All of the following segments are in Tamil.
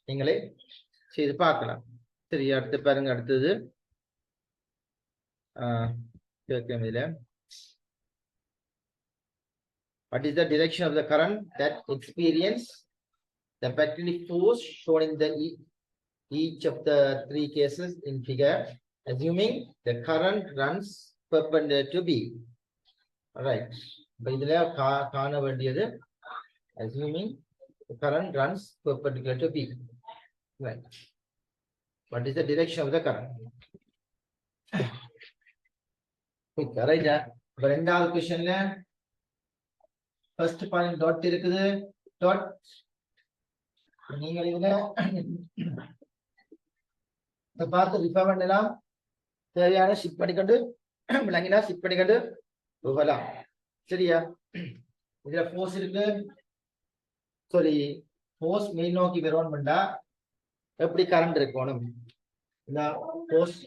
நீங்களே செய்து பார்க்கலாம். சரி, அடுத்து பாருங்க. அடுத்தது what is the direction of the current that experience the magnetic force shown in the each of the three cases in figure, assuming the current runs perpendicular to B. All right. இதுல காண வேண்டியது assuming the current runs perpendicular to B. Right. What is the direction of the current? Right. ரெண்டாவது क्वेश्चनல first point dot இருக்குது. Dot நீங்க இதுல பார்த்து ரிஃபர் பண்ணலாம். தேவையான ஷிப் பண்ணிக்கொண்டு விளங்கினா ஷிப் பண்ணிக்கொண்டு போகலாம். சரியா? இதுல ஃபோர்ஸ் இருக்கு. சாரி, ஃபோர்ஸ் மேல் நோக்கி விரோன் பண்ணா எப்படி கரண்ட் இருக்கணும்? இந்த ஃபோர்ஸ்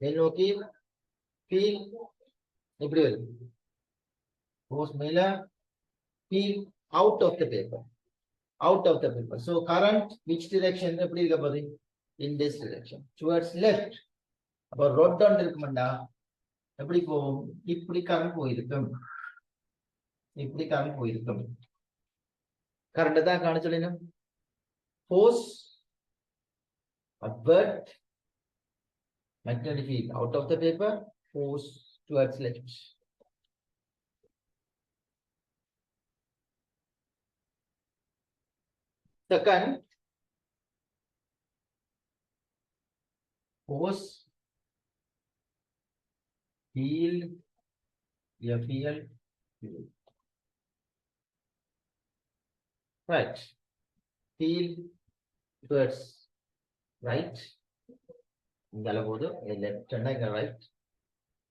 மேல் நோக்கி ஃபீல் எப்படி வரும்? ஃபோர்ஸ் மேல feel out of the paper. Out of the paper. So current which direction? எப்படி இருக்க போகுது? In this direction, towards left. அப்ப ரோட் டவுன் இருக்கும்டா எப்படி போகும்? இப்படி கரண்ட் போயிருக்கும். இப்படி கரண்ட் போயிருக்கும். கரண்ட் தான் காண சொல்லினோம். Force upward, magnetic field out of the paper, force towards left. Second, force field, field. Right. Field towards right. இங்க போகுது. left and இங்க right.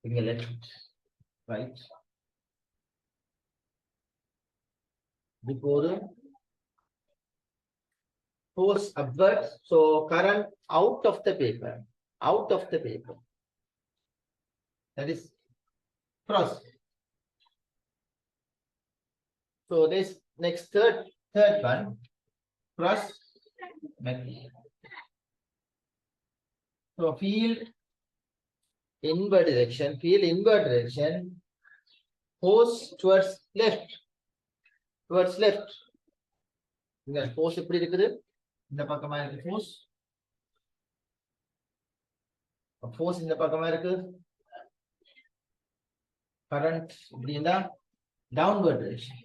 இங்க left, right. இப்போது force upward, so current out of the paper, out of the paper, that is cross. So this next third one, cross magnetic. So field inward direction, force towards left, இங்க force எப்படி இருக்குது? இந்த பக்கமா இருக்கு ஃபோர்ஸ் இந்த பக்கமா இருக்கு. கரண்ட் இப்படின்னா downward direction.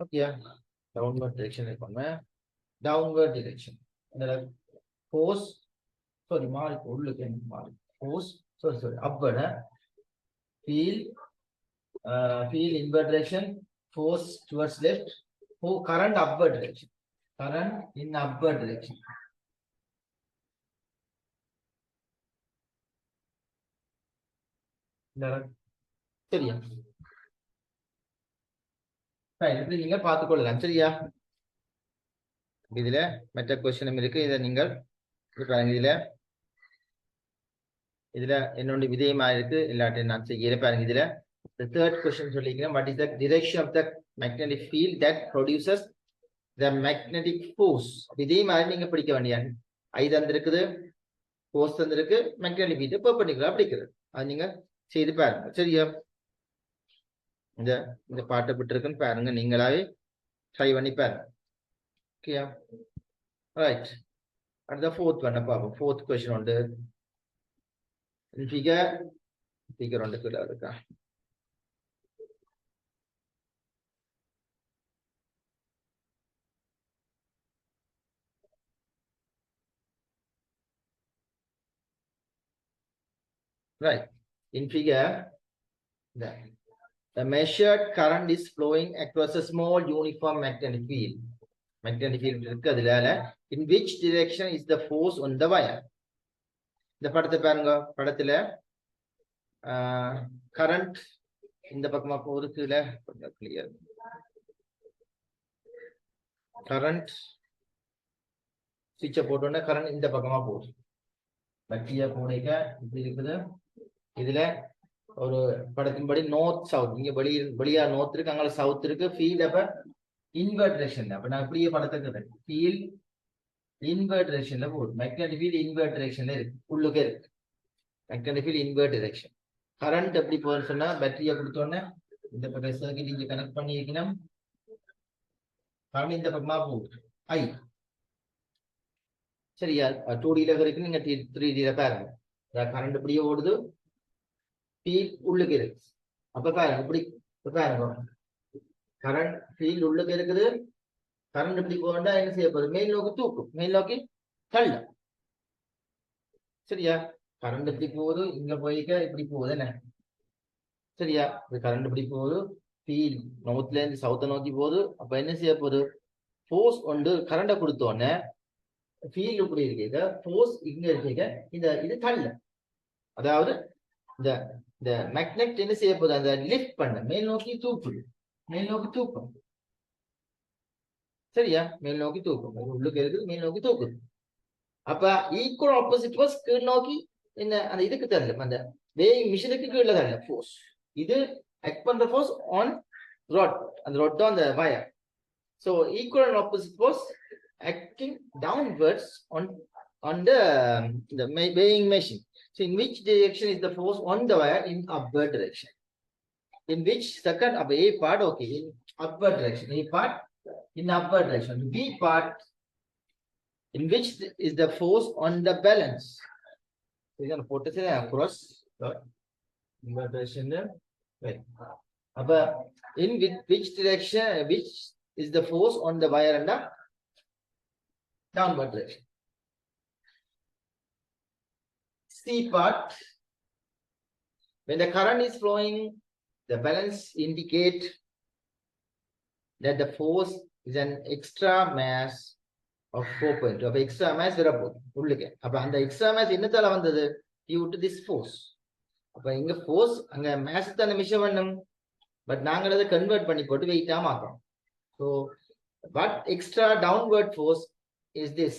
Okay, downward direction இருக்கோமே. டவுன்வர்ட் டைரக்ஷன் இந்த ஃபோர்ஸ் சாரி மாறி உள்ளுக்கு மாறி force sorry upward. Feel inward direction, force towards left. Current upward direction. Current in upward direction. சரியா? இப்படி நீங்க பார்த்துக்கொள்ளலாம். சரியா? இதுல மற்ற கொஸ்டினும் இருக்கு. இதை நீங்கள் பாருங்க. இதுல என்னோட விதயமா இருக்கு. இல்லாட்டி நான் செய்யற பாருங்க. இதுல the third question சொல்லிக்கிறேன். What is the direction of the magnetic field that produces the magnetic force? இதே மாதிரி நீங்க படிக்க வேண்டிய ஐ தந்திருக்குது, ஃபோர்ஸ் தந்திருக்கு, மேக்னெட்டிக் ஃபீல்ட் பெர்பெண்டிகுலரா படிக்கிறது. அது நீங்க செய்து பாருங்க. சரியா? இந்த பாட்டை விட்டுருக்குன்னு பாருங்க. நீங்களாவே ட்ரை பண்ணி பாருங்க. ஓகேயா? ரைட். அடுத்த ஃபோர்த் பண்ண பார்ப்போம். ஃபோர்த் கொஸ்டின் உண்டு. ஃபிகர் உண்டு கீழே இருக்கா? Right. In figure, the measured current is flowing across a small uniform magnetic field. Magnetic field இருக்குதுல, in which direction is the force on the wire? இந்த படத்தை பாருங்க. படத்துல கரண்ட் இந்த பக்கமா போகுதுல, கொஞ்சம் கிளியர். கரண்ட் ஸ்விட்சை போட்டோன்னா கரண்ட் இந்த பக்கமா போகுது. பட்டியா போனிக்க இப்படி இருக்குது. இதுல ஒரு படத்தின்படி நார்த் சவுத், இங்க வெளியா நார்த் இருக்கு, அங்க சவுத் இருக்கு. ஃபீல்ட் அப்ப இன்வெர்ட் டிரெக்ஷன். அப்ப நான் இப்படியே படத்தை ஃபீல்ட் இன்வெர்ட் டிரெக்ஷன்ல போகுது. மேக்னெட்டிக் ஃபீல்ட் இன்வெர்ட் டிரெக்ஷன்ல இருக்கு, உள்ளுக்கே இருக்கு. Magnetic field invert direction. Current எப்படி போகுதுன்னு சொன்னா பேட்டரியை கொடுத்தோன்னே இந்த பக்கம் சர்க்யூட் இங்க கனெக்ட் பண்ணி வைக்கணும். கரண்ட் இந்த பக்கமா போகுது ஐ. சரியா? 2Dல இருக்கு, நீங்க 3Dல பாருங்க. கரண்ட் இப்படியே ஓடுது, ஃபீல்ட் உள்ளுக்கு இருக்கு. அப்ப பாருங்க இப்படி பாருங்க, கரண்ட் ஃபீல்ட் உள்ளுக்கு இருக்குது. கரண்ட் இப்படி போகண்டா என்ன செய்ய போகுது? மேல் நோக்கி தூக்கும், மேல் நோக்கி தள்ளும். சரியா? கரண்ட் இப்படி போகுது, இங்க போய்க்க இப்படி போகுது என்ன? சரியா? கரண்ட் இப்படி போகுது, ஃபீல்ட் நார்த்ல இருந்து சவுத்த நோக்கி போகுது. அப்ப என்ன செய்ய போகுது? ஃபோர்ஸ் ஒன்று கரண்ட கொடுத்தோன்னே ஃபீல்ட் இப்படி இருக்க, ஃபோர்ஸ் இங்க இருக்க, இது தள்ள. அதாவது இந்த இந்த மேக்னெட் என்ன செய்ய போகுது? அந்த லிஃப்ட் பண்ண மேல் நோக்கி தூக்குது, மேல் நோக்கி தூக்கும். சரியா? மேல் நோக்கி தூக்கும், உள்ளுக்கு இருக்குது, மேல் நோக்கி தூக்குது. அப்ப ஈக்குவல் ஆப்போசிட் ஃபோர்ஸ் கீழ் நோக்கி என்ன அந்த இதுக்கு தரல, அந்த வேயிங் மிஷினுக்கு கீழே தரல ஃபோர்ஸ். இது ஆக்ட் பண்ற ஃபோர்ஸ் ஆன் ராட், அந்த ராட் தான் அந்த wire. So equal and opposite force acting downwards on the weighing machine. So in which direction is the force on the wire? In upward direction. In which second of A part, okay, in upward direction. A part in upward direction. B part in which is the force on the balance. So you can put it across upward direction there. Right. In which direction, which is the force on the wire and the downward direction. C part, when the current is flowing, the balance indicate that the force is an extra mass of 4.2. அப்ப extra mass வரப்போகுது உள்ளுக்கு. அப்ப அந்த extra mass என்னத்தால வந்தது? due to this force. அப்ப இங்க force அங்க mass தான மெஷர் பண்ணும், பட் நாங்க அதை கன்வெர்ட் பண்ணி போட்டு வெயிட்டா மாத்தோம். So, what extra downward force is this?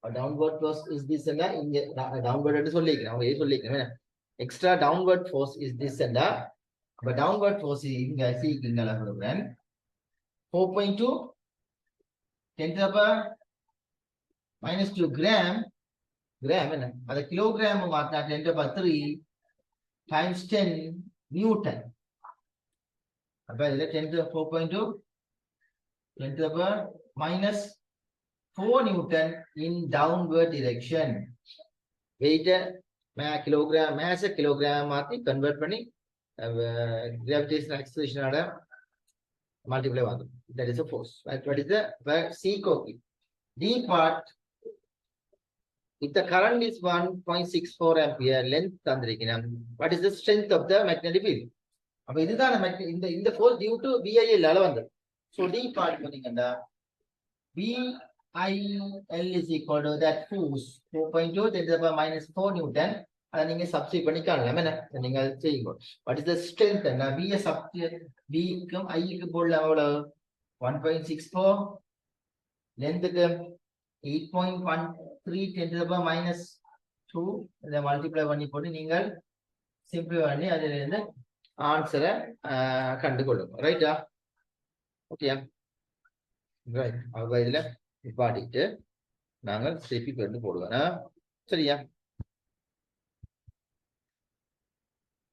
A downward force is this and downward extra downward force is this and but downward force is 4.2 10 to the power minus 2 gram and the kilogram of 10 to the power 3 times 10 Newton. About 10 to the 4.2 10 to the power minus 4 Newton in downward direction. Weight kilogram, mass kilogram மாத்தி convert பண்ணி gravitational acceleration ஆட multiply ஆகும். That is a force. What is the C copy? D part, if the current is 1.64 ampere length தந்திருக்கிறோம், what is the strength of the magnetic field? அப்ப இதுதான் இந்த force due to VIL ஆல வந்தது. So D part பண்ணீங்கன்னா VIL is equal to that force 4.2 10 to the power minus 4 Newton. அதை நீங்க சப்ஸ்டிட் பண்ணி காணலாம் என்ன நீங்க செய்யுங்க. What is the strength? V substitute V க்கும் I க்கு போடலாம் எவ்வளவு? 1.64 லென்த்துக்கு 8.13 10 to the power minus 2 இதை மல்டிப்ளை பண்ணி போட்டு நீங்கள் சிம்பிள் பண்ணி அதில் இருந்து ஆன்சரை கண்டுகொள்ளுங்க. ரைட்டா? ஓகேயா? ரைட். அப்ப இதுல பாடிட்டு நாங்கள் திருப்பி கொண்டு போடுவோம். சரியா?